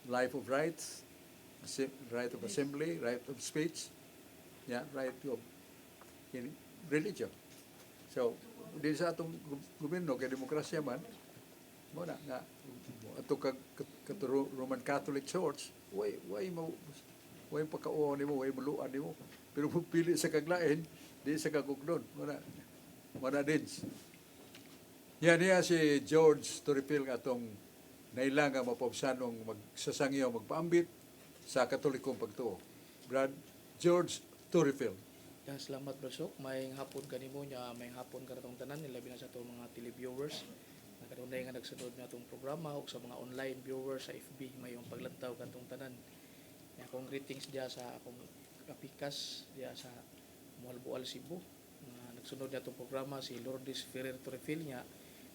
life of rights, right of assembly, right of speech, right of religion. So, din sa atong gobyerno kay demokrasya man, mo na nga ato kag Roman Catholic Church, way pagkauon nimo, way maluan nimo. Pero kung pili sa kaglain, di sa kagugdon. Mana din. Yan niya si George Torrefil nga atong nailang nga mapabsanong magsasangyaw, magpaambit sa katolikong pagtuo. Brad George Torrefil. Yan, salamat Brasok. May hapon kanimo niya, may hapon karatong tanan, nilabi na sa itong mga televiewers. Nagkadunay nga nagsunod na itong programa o sa mga online viewers sa FB, may yung paglantaw katong tanan. Yan, akong greetings diya sa akong kapikas diya sa Mualboal, Cebu. Nagsunod na itong programa si Lourdes Ferrer Torrefil niya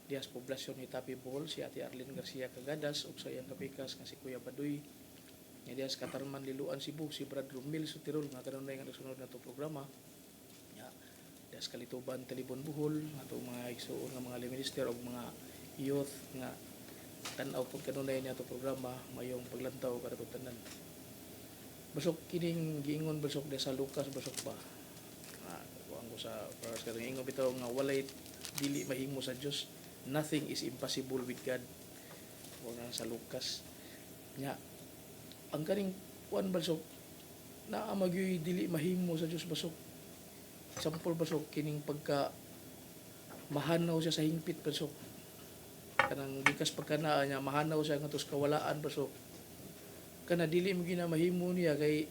diya sa poblasyon ni Tapi Bohol, si Ate Arlene Garcia Cagadas ug sa iyang kapikas nga si Kuya Baduy niya diya sa Katarman, Liloan, Cebu, si Brad Romil Sutirol nga kanunay nga nagsunod na itong programa niya diya sa Kalituban, Talibon, Bohol nga itong mga igsuon nga mga minister o mga youth nga tanaw po kanunay niya itong programa mayong paglantaw karatong tanan. Basok kining giingon basok diya sa Lucas basok ba kuan ko sa first kadang ingon bitaw nga walay dili mahimo sa Dios, nothing is impossible with God. Wala sa Lucas nya ang kaning kuan basok naa magyoy dili mahimo sa Dios basok. Example basok kining pagka mahanaw siya sa hingpit basok, kanang gikas pagkanaa niya mahanaw siya ngadto sa kawalaan basok, kana dili mo gina mahimo niya kay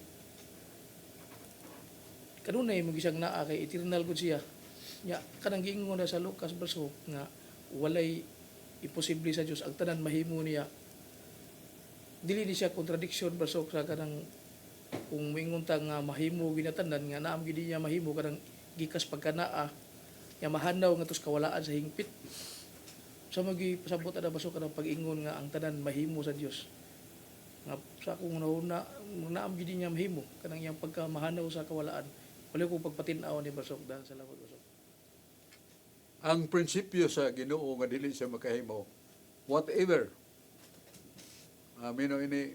kanunay mo gisang naa kay eternal gud siya nya kanang giingon na sa Lucas basok nga walay imposible sa Dios, ang tanan mahimo niya. Dili ni siya contradiction basok sa kanang kung mingon ta nga mahimo ginatanan nga naam gid niya mahimo kanang gikas pagkanaa nya mahanaw nga tus kawalaan sa hingpit. Sa magi pasabot ana basok kanang pag-ingon nga ang tanan mahimo sa Dios. Nga sa akong nauna naam gid niya mahimo kanang iyang pagkamahanaw sa kawalaan. Wala ko pagpatin-aw ni basok dan salamat basok. Ang prinsipyo sa Ginoo nga dili siya makahimo, whatever mino ini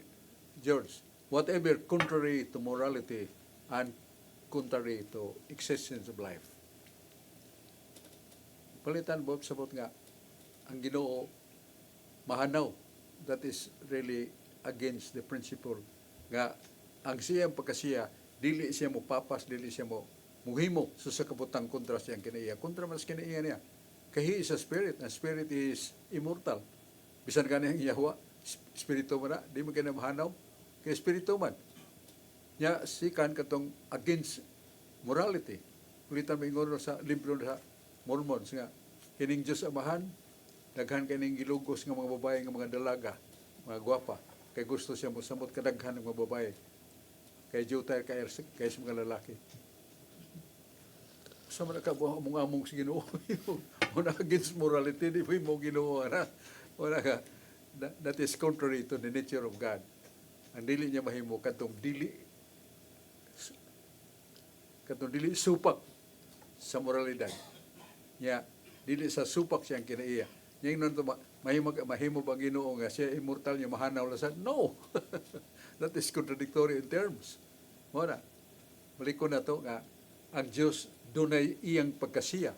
George, whatever contrary to morality and contrary to existence of life. Palitan Bob sabot nga ang Ginoo mahanaw, that is really against the principle nga ang siyang pagkasiya dili siya mo papas, dili siya mo muhimo sa kabutang kontra siyang kinaiya. Kontra mas kinaiya niya. Kaya he is a spirit, and spirit is immortal. Bisan ka niyang Yahwa, spirito man na, di mo kaya mahanaw, kaya spirito man. Nya, sikan katong against morality. Kulitan may ngono sa libro sa Mormons nga, kining Diyos Amahan, daghan kining gilugos nga mga babae nga mga dalaga, mga gwapa, kay gusto siya mo samot kadaghan ng mga babae. Kay jutay kay sa mga lalaki. Sa mga kabuhamong-among si Ginoo, wala against morality, di mo Ginoo na. Wala ka. That is contrary to the nature of God. Ang dili niya mahimo katong dili supak sa moralidad. Nya dili sa supak siyang kinaiya. Nya ingnon to mahimo ba Ginoo nga siya immortal niya mahanaw lasan? No. That is contradictory in terms. Muna, malikon na to nga ang Diyos dunay iyang pagkasiya.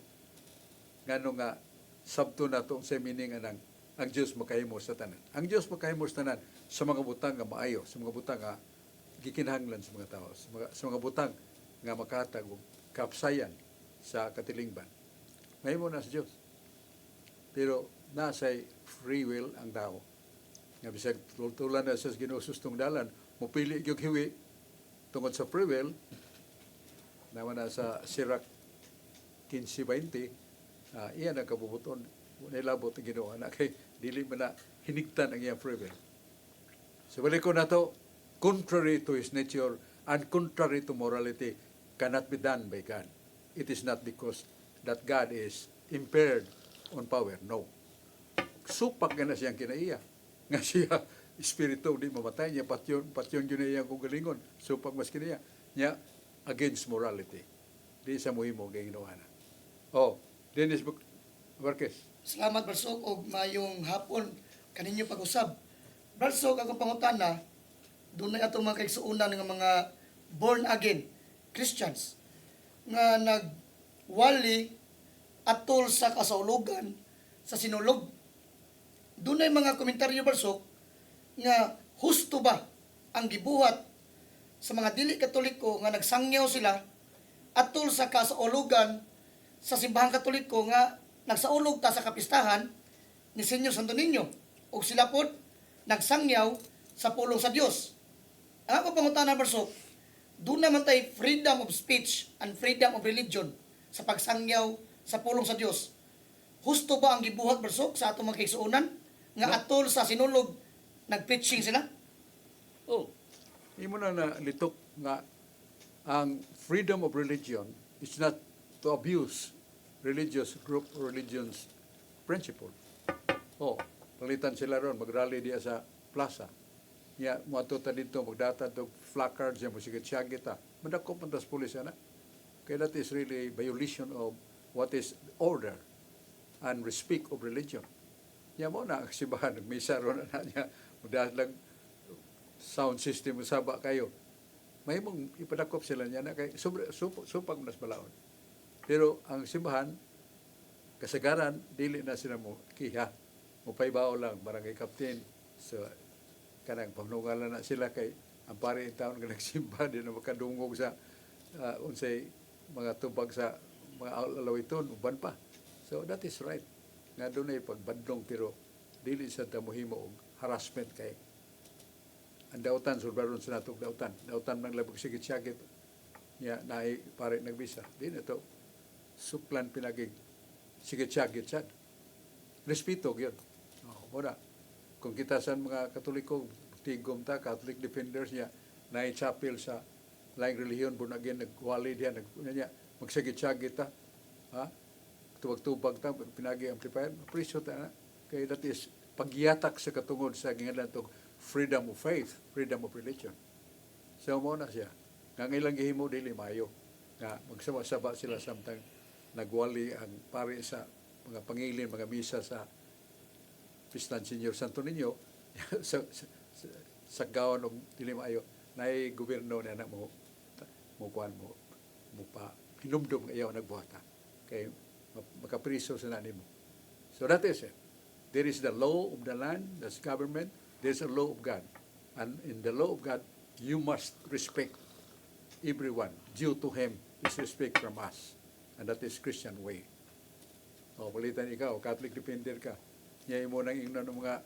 Ngano nga sabto na to sa meaning anang ang Diyos makahimo sa tanan. Ang Diyos makahimo sa tanan sa mga butang nga maayo, sa mga butang nga gikinahanglan sa mga tao, sa mga butang nga makahatag og kapsayan sa katilingban. Mahimo na sa Diyos. Pero nasay free will ang tao. Nga bisag tulan na sa Ginoo sustong dalan, mupili gyud hiwi tungod sa free will. Naman na sa Sirach 15:20, iyan ang kabubuton. Nilabot ang Ginoo na kay dili man na hinigtan ang iyang free will. So balik ko na to, contrary to his nature and contrary to morality cannot be done by God. It is not because that God is impaired on power. No. Supak na siyang kinaiya. Nga siya, espiritu, di mamatay niya, patyon yun na iyang kugalingon. Supak mas kinaiya. Niya, against morality. Di sa muhimo kay ginawa na. Oh, Dennis Marquez. Salamat Barsok og mayong hapon kaninyo pag-usab. Barsok akong pangutana, dunay atong mga kaigsuonan nga mga born again Christians nga nagwali atol sa kasaulugan sa sinulog. Dunay mga komentaryo Barsok nga husto ba ang gibuhat sa mga dili katoliko nga nagsangyaw sila atol sa kasaulugan sa simbahang katoliko nga nagsaulog ta sa kapistahan ni Senyor Santo Niño ug sila pod nagsangyaw sa pulong sa Dios. Ang ako pangutana Barsok, doon naman tay freedom of speech and freedom of religion sa pagsangyaw sa pulong sa Dios. Husto ba ang gibuhat Barsok sa atong mga kaigsuonan nga atol sa sinulog nagpreaching sila? Oh, Imo na litok nga ang freedom of religion is not to abuse religious group or religion's principle. Oh, palitan sila ron, mag-rally diya sa plaza. Ya, matuta dito, magdata to placards, yan, musigat-siyagit ta. Madako pantas pulis na. Kaya that is really a violation of what is order and respect of religion. Yan mo na, sibahan, nagmisa ron na niya, magdalag sound system, usaba kayo. May mong ipadakop sila niya na kay supag nas balaod. Pero ang simbahan, kasagaran, dili na sila mo kiha. Mupaybaw lang, barangay captain. So, kanang pamnungalan na sila kay ang pare taon nga nagsimba, di na makadungog sa unsay mga tubag sa mga alawiton, uban pa. So, that is right. Nga doon ay pagbandong, pero dili sa tamuhimo og harassment kay ang dautan, sulbaron sa natong dautan. Dautan ng labog sigit-sigit. Niya, naay pare nagbisa. Di na to suklan pinagig sigit-sigit sad. Respeto yun. Muna, kung kita sa mga Katoliko, tigom ta, Catholic defenders niya, naay chapel sa laing relihiyon, bunagin, nagwali diyan, magsagit-sagit ta, ha? Tubag-tubag ta, pinagi amplifier, appreciate ta na. Kaya that is pagyatak sa katungod sa gingalan itong freedom of faith, freedom of religion. So, mo na siya. Nga ilang gihimo, dili mayo. Nga magsama-saba sila samtang nagwali ang pare sa mga pangilin, mga misa sa Pistan Senyor Santo Niño sa gawon og dili maayo nay gobyerno na mo kuan mo pa hinumdum ayaw nagbuhata kay makapriso sa nanimo. So that is it. There is the law of the land, that's government. There's a law of God, and in the law of God you must respect everyone. Due to him is respect from us, and that is Christian way. O palitan ikaw, Catholic defender ka, niya mo nang ingnon ng mga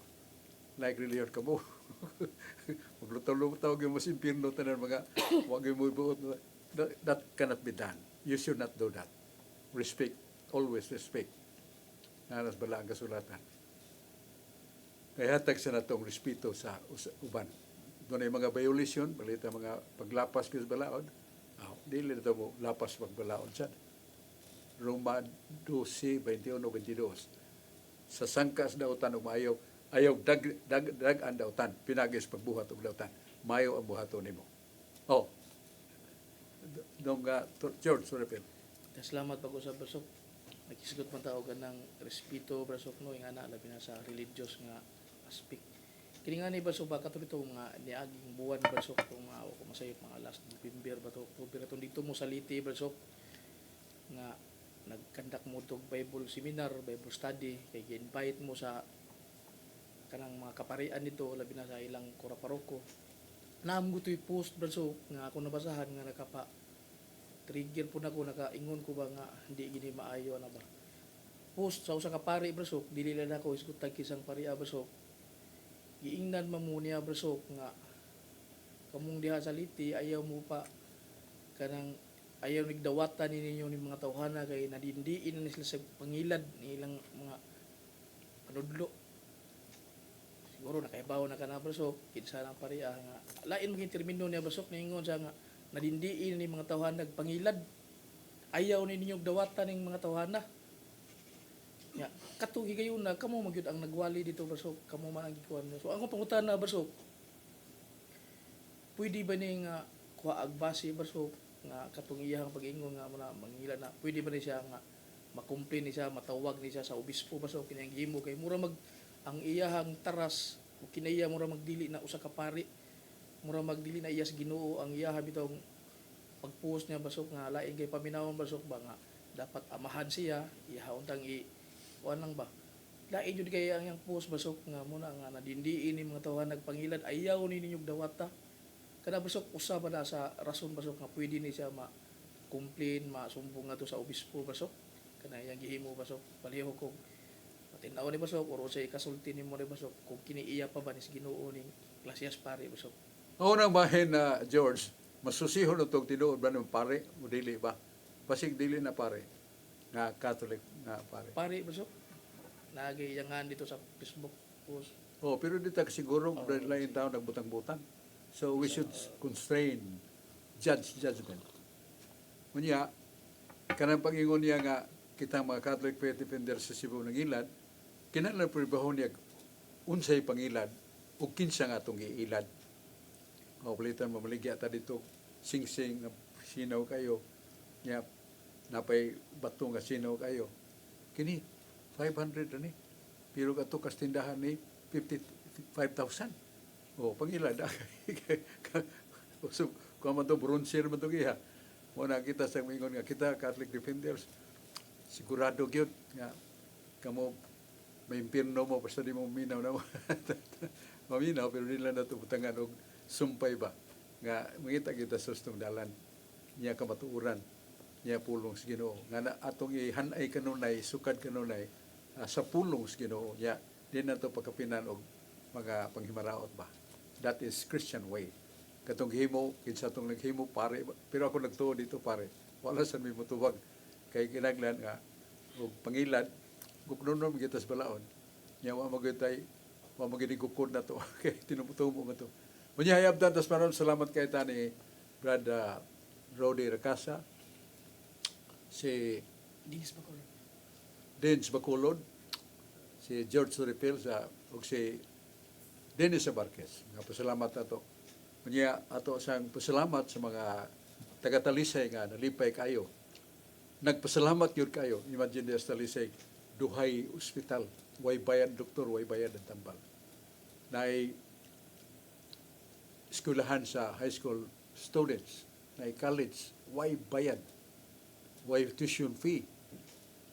like religion ka mo. Maglutaw-lutaw yung mas impirno tanan mga wag mo ibuot. That cannot be done. You should not do that. Respect, always respect. Nanas bala ang kasulatan. Kaya hatag sa natong respeto sa uban. Doon ay mga violation, balita mga paglapas kis balaod. Dili na mo lapas pagbalaod siya. Roma 12, 21, 22. Sa sangkas dautan og maayo, ayaw dag ang dautan, pinagis pagbuhat og dautan. Mayo ang buhaton nimo. Oh. George Sorepel. Salamat pag-usab Barsok. Nagkisigot man tao ganang respeto Barsok no nga na labi na sa religious nga aspect. Kini nga ni Barsok ba katulad ito nga niaging buwan Barsok kung ako masayop mga last November ba to October atong dito mo sa Liti Barsok nga nagkandak mo tog Bible seminar, Bible study kay gi-invite mo sa kanang mga kaparian dito labi na sa ilang kora-paroko. Naam ko to'y post Barsok nga ako nabasahan nga nakapa trigger po na ko nakaingon ko ba nga hindi gini maayo na ba post sa usa ka pari Barsok dili na ako isgot tag kisang pariya Barsok giingnan mamunia Barsok nga kamong diha sa Liti ayaw mo pa kanang ayaw nigdawatan ninyo ni mga tawhana kay nadindiin na sila sa pangilad ni ilang mga panudlo siguro nakaibaw na ka na Barsok kinsa nang pariya nga lain maging termino niya Barsok ningon sa nga nadindiin ni mga tawhana nagpangilad ayaw ninyo dawatan ng mga tawhana ya katugi kayo na kamo magyud ang nagwali dito Barsok kamo man ang gikuan so ang pangutan na Barsok pwede ba ni nga kuha agbase Barsok nga katong iyang pag-ingon nga muna mangila na pwede ba ni siya nga makumplin ni siya, matawag ni siya sa obispo basok kini ang gihimo kay mura mag ang iyahang taras o kinaiya mura magdili na usa ka pari, mura magdili na iya sa Ginoo ang iyaha bitong pagpost niya basok nga lain kay paminawon basok ba nga dapat amahan siya iyahaon tang kuan lang ba lain jud kay ang yang post basok nga muna nga nadindiin ni mga tawhan nagpangilad ayaw ni ninyog dawata kada basok usa ba na sa rason basok nga pwede ni siya ma-complain masumbong nga to sa obispo basok kana yang gihimo basok paliho kog matinaw ni basok oro say kasulti nimo ni basok kung kiniiya pa ba ni sa Ginoo ning klasyas pare basok. Ako nang bahin na George, masusihon na itong tinuod ba ng pare o dili ba? Pasig dili na pare, nga Catholic na pare. Pare basok nagiyangan dito sa Facebook post. Oh, pero dito siguro lain tao nagbutang-butang. So we should constrain judgment. Kunya, kanang pangingon niya nga kita mga Catholic faith defender sa Cebu ng ilad, kinahanglan pribahon niya unsay pangilad o kinsa nga atong giilad. O palitan mamaligya ta dito sing-sing nga sinaw kayo. Nya napay bato nga sinaw kayo. Kini 500 ani. Pero kato kas tindahan ni 55,000. O pangilad. So kung man to bronzer man to giha. Mo na kita sa mingon nga kita Catholic defenders sigurado gyud nga kamo may impierno mo basta di mo minaw na mo. Maminaw pero nila na to butangan og sumpay ba nga mangita kita sa sustong dalan niya kamatuuran niya pulong sa Ginoo nga na atong ihanay kanunay sukad kanunay sa pulong sa Ginoo niya di na to pagkapinan og mga panghimaraot ba. That is Christian way. Katong himo kinsa tong naghimo pare pero ako nagtuo dito pare wala sa may mutubag kay kinaglan nga og pangilad guknonon kita sa balaon nya wa magitay wa magigukod na to kay tinutumo mo to unya hayabdan tas maron salamat kay ta ni Brad Rody Racasa si Dins Bacolod si George Suripil sa ug si Dennis Abarquez nga pasalamat ato unya ato sang pasalamat sa mga taga-Talisay nga nalipay kayo. Nagpasalamat yun kayo. Imagine sa Talisay, duhay ospital, way bayad doktor, way bayad ang tambal. Naay eskwelahan sa high school students, naay college, way bayad, way tuition fee.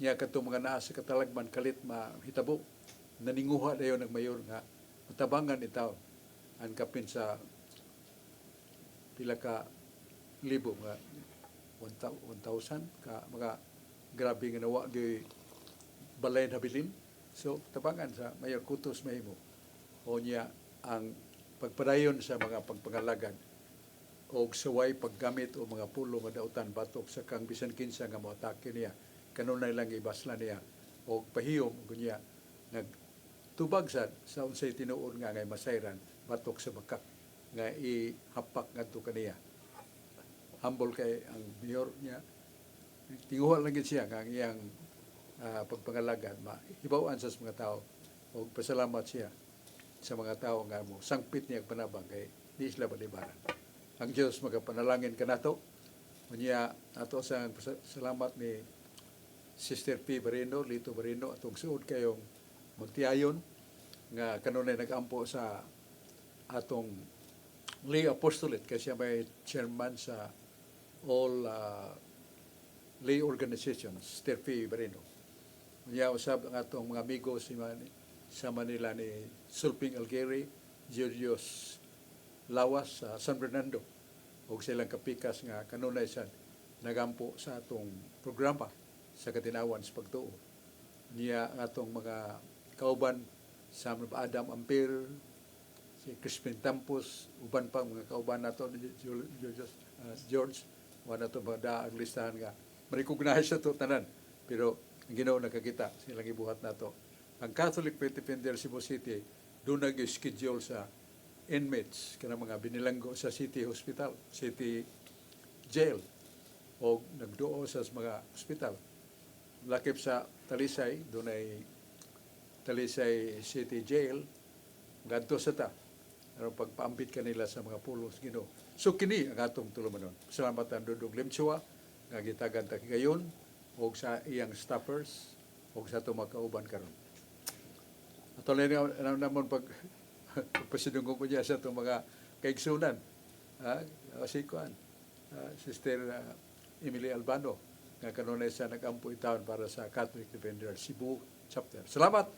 Niya katong mga naa sa katalagman kalit mahitabo. Naninguha dayo ng mayor nga matabangan itaw ang kapin sa pila ka libo nga 1,000 ka mga grabe nga nawa gyud balay na bilin. So tabangan sa mayor kutos mahimo o niya ang pagpadayon sa mga pagpangalagan o saway paggamit o mga pulo nga dautan batok sa kang bisan kinsa nga moatake niya kanunay lang ibasla niya o pahiyom gunya nagtubag sa unsay tinuod nga ngay masayran batok sa bakak nga ihapak ngadto kaniya. Humble kay ang mayor niya. Tinguha lang siya nga ang iyang pagpangalagan mahibawan sa mga tao o pasalamat siya sa mga tao nga mo sangpit niya panabang kay di sila balibaran. Ang Diyos magapanalangin kanato. Unya ato sa salamat ni Sister P. Barino, Lito Barino atong suod kayong magtiayon nga kanunay nagampo sa atong lay apostolate kasi siya may chairman sa all lay organizations, Sister P. Barino. Unya usab ang atong mga amigos sa Manila ni Sulping Algeri, Georgios Lawas sa San Fernando ug silang kapikas nga kanunay sa nagampo sa atong programa sa katinawan sa pagtuo. Niya ang atong mga kauban sa Adam Ampere, si Crispin Tampos, uban pa mga kauban nato ni George, wala to ba ang listahan nga. Ma-recognize to tanan, pero ang Ginoo nakakita silang ibuhat nato. Ang Catholic Faith Defender Cebu City, doon nag-schedule sa inmates, kanang mga binilanggo sa City Hospital, City Jail, o nagduo sa mga hospital. Lakip sa Talisay, doon ay Talisay City Jail, gadto sa ta. Pero pagpaambit kanila sa mga pulos Ginoo. So kini ang atong tulumanon. Salamat ang Dudong Limchua, nga gitagan ta gayon o sa iyang staffers o sa itong mga kauban karon. At ulit naman pag pasidunggo ko niya sa itong mga kaigsunan. Si Kuan, Sister Emily Albano, nga kanunay sa nag-ampo itaon para sa Catholic Defender Cebu Chapter. Salamat!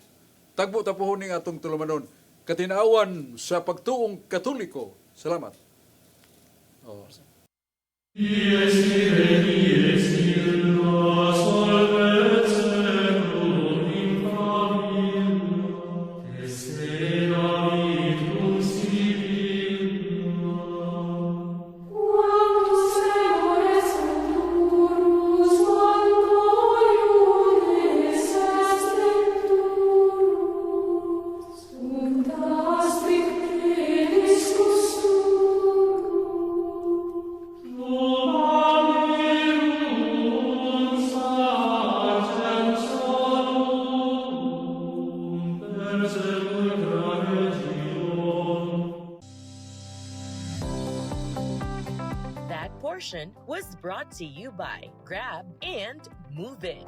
Tagbo tapuhon ning atong tulumanon. Katinaawan sa pagtuong Katoliko. Salamat! Oh. That portion was brought to you by Grab and Move It.